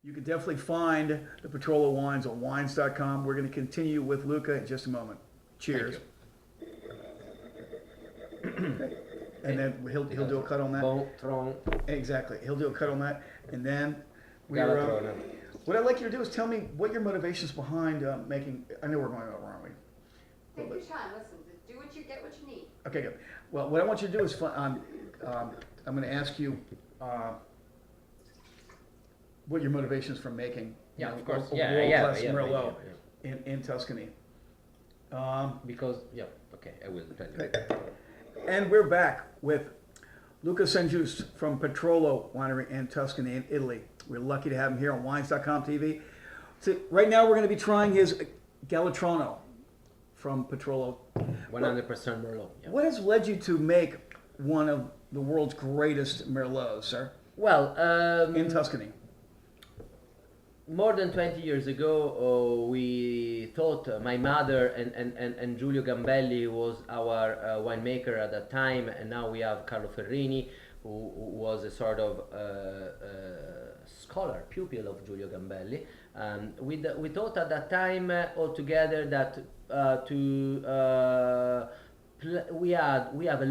You can definitely find the Petrolo wines on Wines.com. We're going to continue with Luca in just a moment. Cheers. And then he'll do a cut on that. Bon, Exactly. He'll do a cut on that, and then Galatrona. what I'd like you to do is tell me what your motivations behind making. I know we're going over, aren't we? Take your time. Listen. Do what you get. What you need. Okay, good. Well, what I want you to do is I'm going to ask you what your motivations for making. Yeah, of course. World-class Merlot in Tuscany. Because okay, I will tell you. And we're back with Luca Sanjust from Petrolo Winery in Tuscany in Italy. We're lucky to have him here on Wines.com.TV. So right now we're going to be trying his Galatrona from Petrolo. 100% Merlot. Yeah. What has led you to make one of the world's greatest Merlots, sir? Well, in Tuscany. More than 20 years ago, we thought, my mother and Giulio Gambelli, who was our winemaker at that time, and now we have Carlo Ferrini, who was a sort of scholar, pupil of Giulio Gambelli. We thought at that time all together that we have a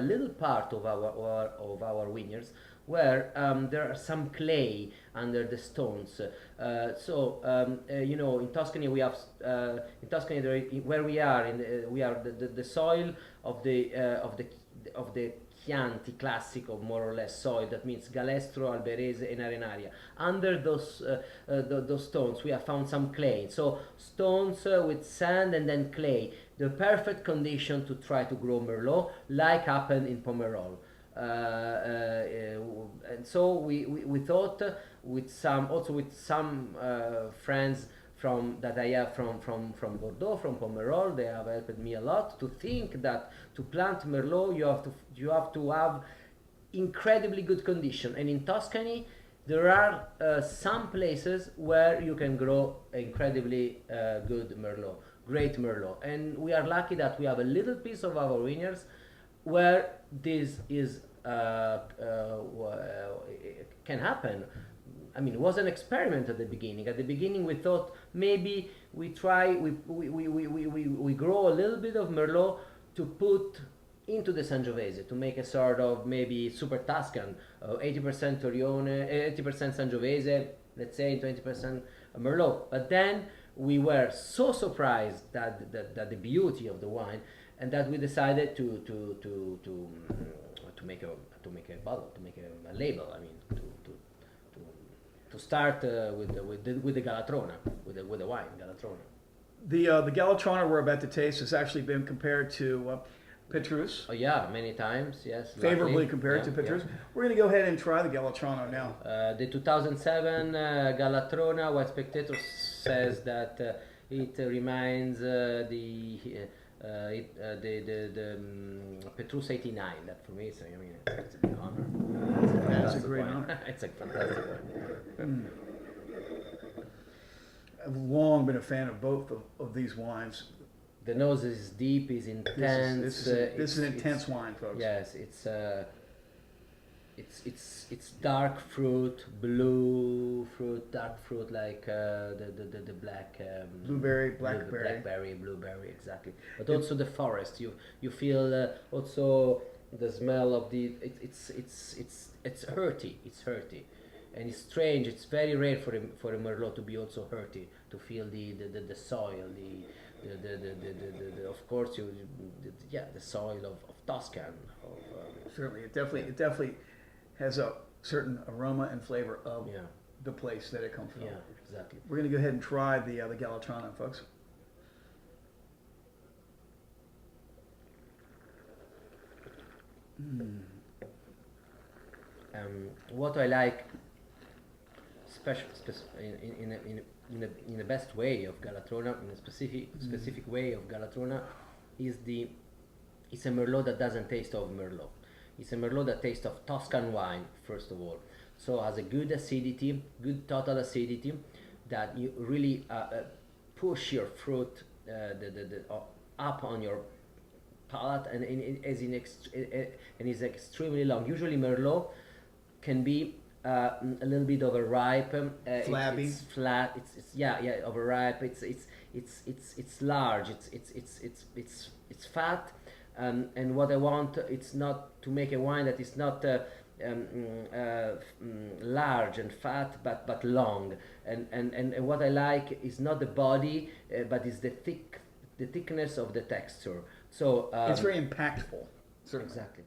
little part of our vineyards where there are some clay under the stones. You know, in Tuscany we have where we are we are the soil of the Chianti classical, more or less, soil. That means Galestro, Alberese, and Arenaria. Under those stones we have found some clay. So stones with sand and then clay, the perfect condition to try to grow Merlot, like happened in Pomerol. And so we thought with some friends that I have from Bordeaux, from Pomerol, they have helped me a lot to think that to plant Merlot you have to have incredibly good condition, and in Tuscany there are some places where you can grow incredibly good Merlot, great Merlot, and we are lucky that we have a little piece of our vineyards where this is can happen. I mean, it was an experiment at the beginning. At the beginning, we thought maybe we grow a little bit of Merlot to put into the Sangiovese to make a sort of maybe super Tuscan, 80% Torione, 80% Sangiovese, let's say 20% Merlot. But then we were so surprised that the beauty of the wine, and that we decided to make a bottle, to make a label. I mean, to start with the Galatrona, with the wine Galatrona. The Galatrona we're about to taste has actually been compared to Petrus. Oh yeah, many times, yes. Favorably compared to Petrus. Yeah. We're going to go ahead and try the Galatrona now. The 2007 Galatrona, White Spectator says that it reminds the Petrus 89. That for me, it's a big honor. That's a great honor. It's a fantastic one. I've long been a fan of both of these wines. The nose is deep, is intense. This is an intense wine, folks. Yes, it's dark fruit, blue fruit, dark fruit, like the black blueberry, blackberry, blueberry, exactly. But also the forest. You feel also the smell of the. It's earthy. It's earthy, and it's strange. It's very rare for a Merlot to be also earthy. To feel the soil, of course the soil of Tuscan. Certainly, it definitely has a certain aroma and flavor of the place that it comes from. Yeah, exactly. We're going to go ahead and try the Galatrona, folks. What I like, in the best way of Galatrona, in a specific way of Galatrona, is it's a Merlot that doesn't taste of Merlot. It's a Merlot that tastes of Tuscan wine, first of all. So has a good acidity, good total acidity, that you really push your fruit up on your palate, and is extremely long. Usually Merlot can be a little bit overripe. Flabby. It's flat. It's yeah overripe. It's large. It's fat. And what I want, it's not to make a wine that is not large and fat, but long. And what I like is not the body, but is the thickness of the texture. So It's very impactful. Certainly. exactly.